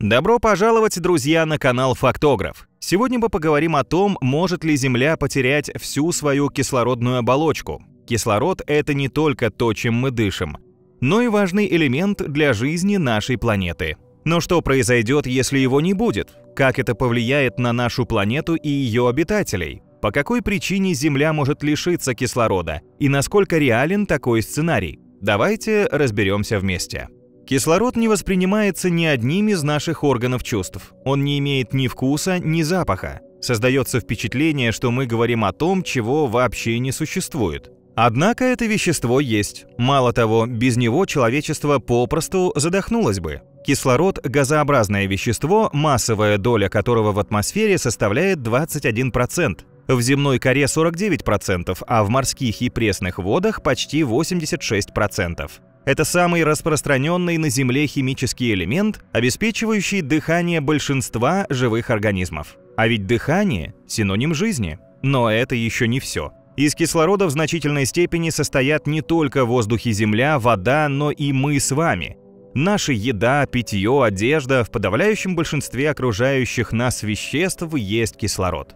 Добро пожаловать, друзья, на канал Фактограф. Сегодня мы поговорим о том, может ли Земля потерять всю свою кислородную оболочку. Кислород – это не только то, чем мы дышим, но и важный элемент для жизни нашей планеты. Но что произойдет, если его не будет? Как это повлияет на нашу планету и ее обитателей? По какой причине Земля может лишиться кислорода? И насколько реален такой сценарий? Давайте разберемся вместе. Кислород не воспринимается ни одним из наших органов чувств. Он не имеет ни вкуса, ни запаха. Создается впечатление, что мы говорим о том, чего вообще не существует. Однако это вещество есть. Мало того, без него человечество попросту задохнулось бы. Кислород – газообразное вещество, массовая доля которого в атмосфере составляет 21%. В земной коре 49%, а в морских и пресных водах почти 86%. Это самый распространенный на Земле химический элемент, обеспечивающий дыхание большинства живых организмов. А ведь дыхание – синоним жизни. Но это еще не все. Из кислорода в значительной степени состоят не только воздух и земля, вода, но и мы с вами. Наша еда, питье, одежда – в подавляющем большинстве окружающих нас веществ есть кислород.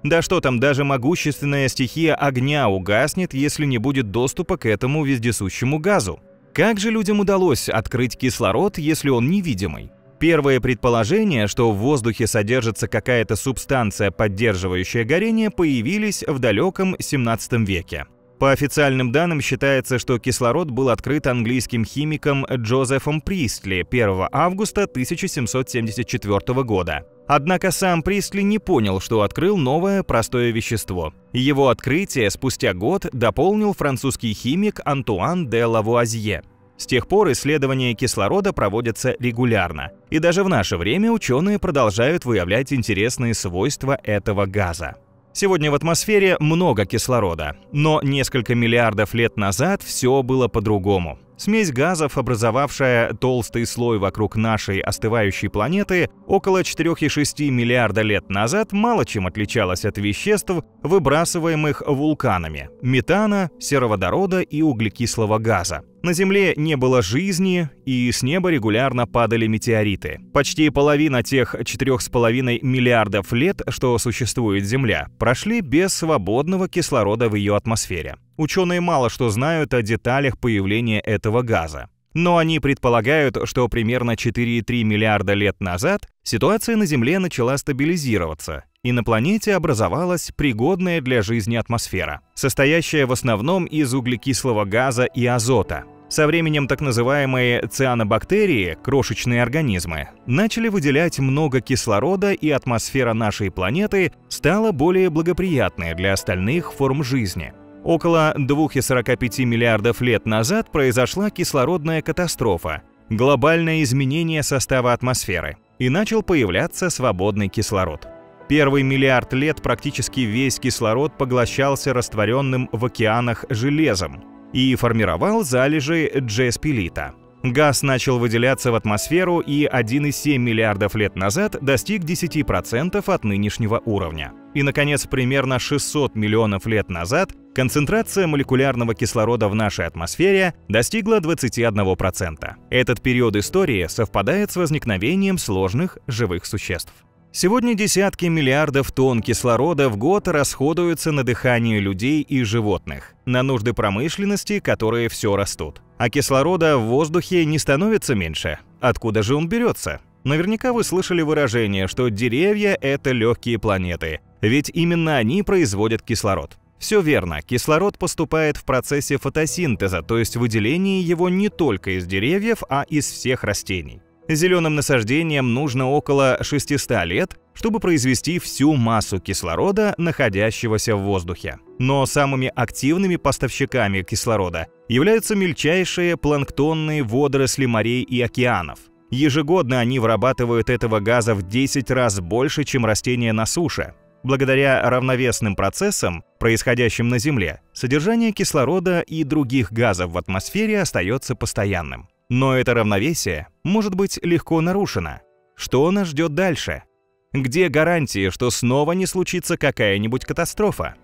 Да что там, даже могущественная стихия огня угаснет, если не будет доступа к этому вездесущему газу. Как же людям удалось открыть кислород, если он невидимый? Первое предположение, что в воздухе содержится какая-то субстанция, поддерживающая горение, появились в далеком 17 веке. По официальным данным считается, что кислород был открыт английским химиком Джозефом Пристли 1 августа 1774 года. Однако сам Пристли не понял, что открыл новое простое вещество. Его открытие спустя год дополнил французский химик Антуан де Лавуазье. С тех пор исследования кислорода проводятся регулярно, и даже в наше время ученые продолжают выявлять интересные свойства этого газа. Сегодня в атмосфере много кислорода, но несколько миллиардов лет назад все было по-другому. Смесь газов, образовавшая толстый слой вокруг нашей остывающей планеты, около 4,6 миллиарда лет назад мало чем отличалась от веществ, выбрасываемых вулканами – метана, сероводорода и углекислого газа. На Земле не было жизни, и с неба регулярно падали метеориты. Почти половина тех 4,5 миллиардов лет, что существует Земля, прошли без свободного кислорода в ее атмосфере. Ученые мало что знают о деталях появления этого газа. Но они предполагают, что примерно 4,3 миллиарда лет назад ситуация на Земле начала стабилизироваться, и на планете образовалась пригодная для жизни атмосфера, состоящая в основном из углекислого газа и азота. Со временем так называемые цианобактерии, крошечные организмы, начали выделять много кислорода, и атмосфера нашей планеты стала более благоприятной для остальных форм жизни. Около 2,45 миллиардов лет назад произошла кислородная катастрофа, глобальное изменение состава атмосферы, и начал появляться свободный кислород. Первый миллиард лет практически весь кислород поглощался растворенным в океанах железом и формировал залежи джеспилита. Газ начал выделяться в атмосферу и 1,7 миллиардов лет назад достиг 10% от нынешнего уровня. И, наконец, примерно 600 миллионов лет назад концентрация молекулярного кислорода в нашей атмосфере достигла 21%. Этот период истории совпадает с возникновением сложных живых существ. Сегодня десятки миллиардов тонн кислорода в год расходуются на дыхание людей и животных, на нужды промышленности, которые все растут. А кислорода в воздухе не становится меньше. Откуда же он берется? Наверняка вы слышали выражение, что деревья – это легкие планеты, ведь именно они производят кислород. Все верно, кислород поступает в процессе фотосинтеза, то есть выделение его не только из деревьев, а из всех растений. Зеленым насаждениям нужно около 600 лет, чтобы произвести всю массу кислорода, находящегося в воздухе. Но самыми активными поставщиками кислорода являются мельчайшие планктонные водоросли морей и океанов. Ежегодно они вырабатывают этого газа в 10 раз больше, чем растения на суше. Благодаря равновесным процессам, происходящим на Земле, содержание кислорода и других газов в атмосфере остается постоянным. Но это равновесие может быть легко нарушено. Что нас ждет дальше? Где гарантии, что снова не случится какая-нибудь катастрофа?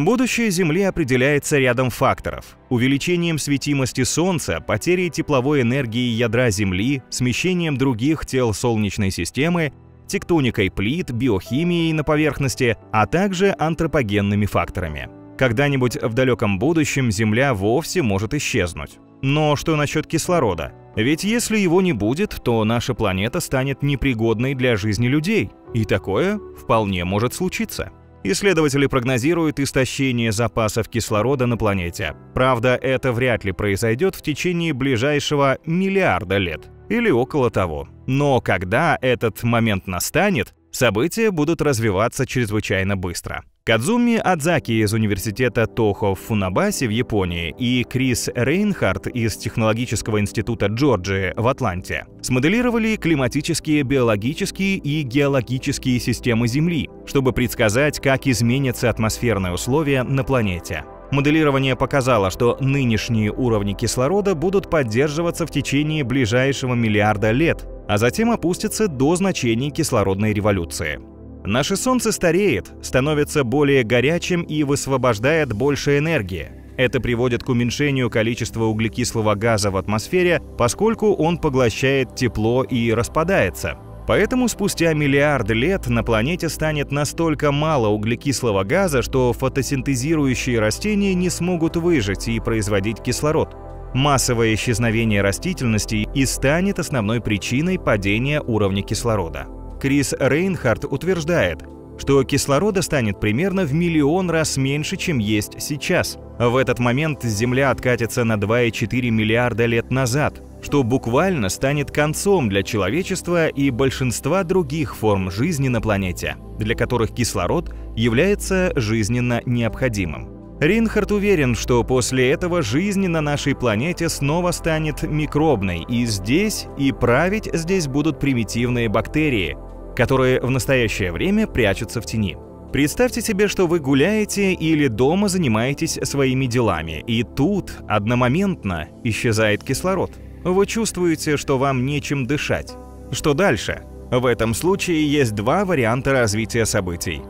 Будущее Земли определяется рядом факторов: увеличением светимости Солнца, потерей тепловой энергии ядра Земли, смещением других тел Солнечной системы, тектоникой плит, биохимией на поверхности, а также антропогенными факторами. Когда-нибудь в далеком будущем Земля вовсе может исчезнуть. Но что насчет кислорода? Ведь если его не будет, то наша планета станет непригодной для жизни людей. И такое вполне может случиться. Исследователи прогнозируют истощение запасов кислорода на планете. Правда, это вряд ли произойдет в течение ближайшего миллиарда лет. Или около того. Но когда этот момент настанет, события будут развиваться чрезвычайно быстро. Кадзуми Адзаки из университета Тохо в Фунабасе в Японии и Крис Рейнхард из Технологического института Джорджии в Атланте смоделировали климатические, биологические и геологические системы Земли, чтобы предсказать, как изменятся атмосферные условия на планете. Моделирование показало, что нынешние уровни кислорода будут поддерживаться в течение ближайшего миллиарда лет, а затем опустятся до значений кислородной революции. Наше Солнце стареет, становится более горячим и высвобождает больше энергии. Это приводит к уменьшению количества углекислого газа в атмосфере, поскольку он поглощает тепло и распадается. Поэтому спустя миллиарды лет на планете станет настолько мало углекислого газа, что фотосинтезирующие растения не смогут выжить и производить кислород. Массовое исчезновение растительности и станет основной причиной падения уровня кислорода. Крис Рейнхард утверждает, что кислорода станет примерно в 1 миллион раз меньше, чем есть сейчас. В этот момент Земля откатится на 2,4 миллиарда лет назад, что буквально станет концом для человечества и большинства других форм жизни на планете, для которых кислород является жизненно необходимым. Рейнхард уверен, что после этого жизнь на нашей планете снова станет микробной, и править здесь будут примитивные бактерии, которые в настоящее время прячутся в тени. Представьте себе, что вы гуляете или дома занимаетесь своими делами, и тут одномоментно исчезает кислород. Вы чувствуете, что вам нечем дышать. Что дальше? В этом случае есть два варианта развития событий.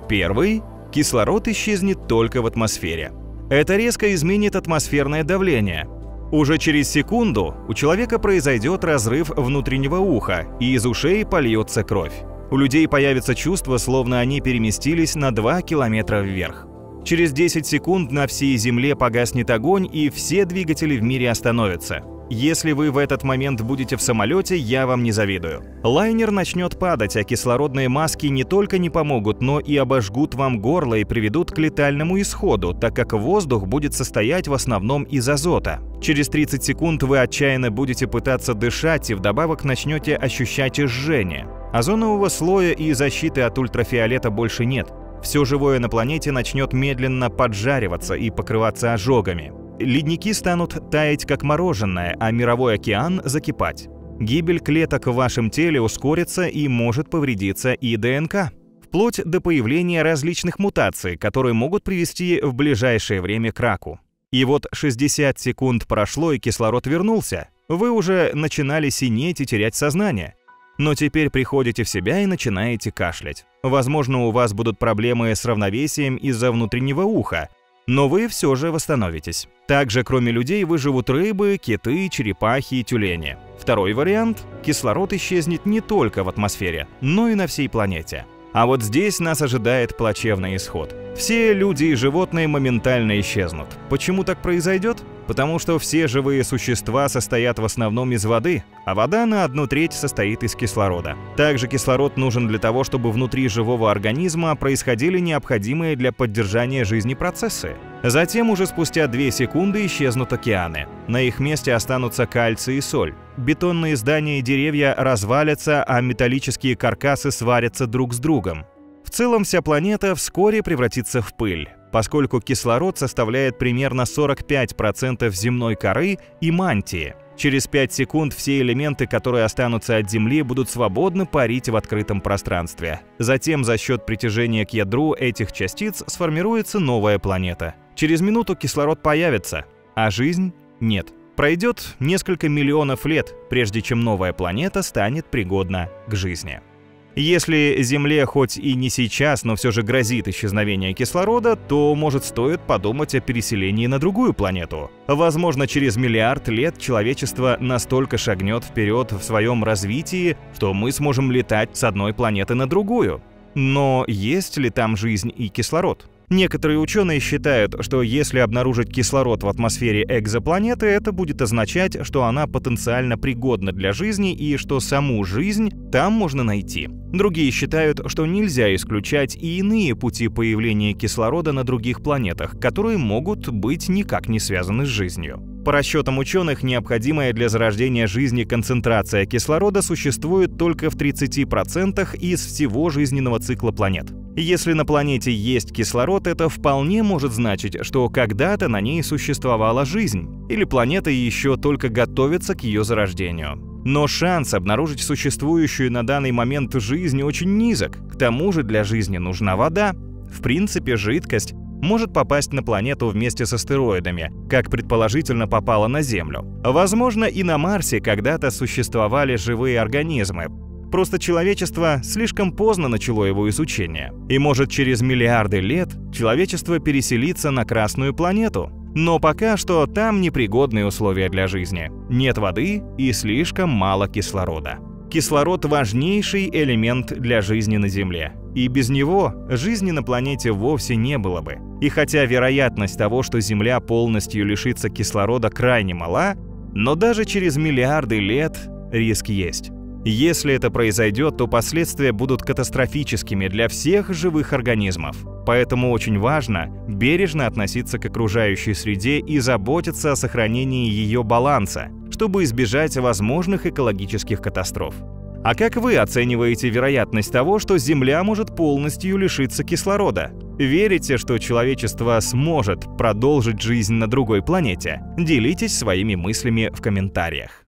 Первый – кислород исчезнет только в атмосфере. Это резко изменит атмосферное давление. Уже через секунду у человека произойдет разрыв внутреннего уха, и из ушей польется кровь. У людей появится чувство, словно они переместились на 2 километра вверх. Через 10 секунд на всей Земле погаснет огонь, и все двигатели в мире остановятся. Если вы в этот момент будете в самолете, я вам не завидую. Лайнер начнет падать, а кислородные маски не только не помогут, но и обожгут вам горло и приведут к летальному исходу, так как воздух будет состоять в основном из азота. Через 30 секунд вы отчаянно будете пытаться дышать и вдобавок начнете ощущать жжение. Озонового слоя и защиты от ультрафиолета больше нет. Все живое на планете начнет медленно поджариваться и покрываться ожогами. Ледники станут таять как мороженое, а мировой океан закипать. Гибель клеток в вашем теле ускорится и может повредиться и ДНК, вплоть до появления различных мутаций, которые могут привести в ближайшее время к раку. И вот 60 секунд прошло, и кислород вернулся. Вы уже начинали синеть и терять сознание. Но теперь приходите в себя и начинаете кашлять. Возможно, у вас будут проблемы с равновесием из-за внутреннего уха, но вы все же восстановитесь. Также, кроме людей, выживут рыбы, киты, черепахи и тюлени. Второй вариант – кислород исчезнет не только в атмосфере, но и на всей планете. А вот здесь нас ожидает плачевный исход. Все люди и животные моментально исчезнут. Почему так произойдет? Потому что все живые существа состоят в основном из воды, а вода на 1/3 состоит из кислорода. Также кислород нужен для того, чтобы внутри живого организма происходили необходимые для поддержания жизни процессы. Затем уже спустя 2 секунды исчезнут океаны. На их месте останутся кальций и соль. Бетонные здания и деревья развалятся, а металлические каркасы сварятся друг с другом. В целом вся планета вскоре превратится в пыль, поскольку кислород составляет примерно 45% земной коры и мантии. Через 5 секунд все элементы, которые останутся от Земли, будут свободно парить в открытом пространстве. Затем за счет притяжения к ядру этих частиц сформируется новая планета. Через минуту кислород появится, а жизнь нет. Пройдет несколько миллионов лет, прежде чем новая планета станет пригодна к жизни. Если Земле хоть и не сейчас, но все же грозит исчезновение кислорода, то, может, стоит подумать о переселении на другую планету. Возможно, через миллиард лет человечество настолько шагнет вперед в своем развитии, что мы сможем летать с одной планеты на другую. Но есть ли там жизнь и кислород? Некоторые ученые считают, что если обнаружить кислород в атмосфере экзопланеты, это будет означать, что она потенциально пригодна для жизни и что саму жизнь там можно найти. Другие считают, что нельзя исключать и иные пути появления кислорода на других планетах, которые могут быть никак не связаны с жизнью. По расчетам ученых, необходимая для зарождения жизни концентрация кислорода существует только в 30% из всего жизненного цикла планет. Если на планете есть кислород, это вполне может значить, что когда-то на ней существовала жизнь, или планета еще только готовится к ее зарождению. Но шанс обнаружить существующую на данный момент жизнь очень низок. К тому же для жизни нужна вода. В принципе, жидкость может попасть на планету вместе с астероидами, как предположительно попала на Землю. Возможно, и на Марсе когда-то существовали живые организмы. Просто человечество слишком поздно начало его изучение. И может через миллиарды лет человечество переселится на Красную планету. Но пока что там непригодные условия для жизни. Нет воды и слишком мало кислорода. Кислород – важнейший элемент для жизни на Земле. И без него жизни на планете вовсе не было бы. И хотя вероятность того, что Земля полностью лишится кислорода, крайне мала, но даже через миллиарды лет риск есть. Если это произойдет, то последствия будут катастрофическими для всех живых организмов. Поэтому очень важно бережно относиться к окружающей среде и заботиться о сохранении ее баланса, чтобы избежать возможных экологических катастроф. А как вы оцениваете вероятность того, что Земля может полностью лишиться кислорода? Верите, что человечество сможет продолжить жизнь на другой планете? Делитесь своими мыслями в комментариях.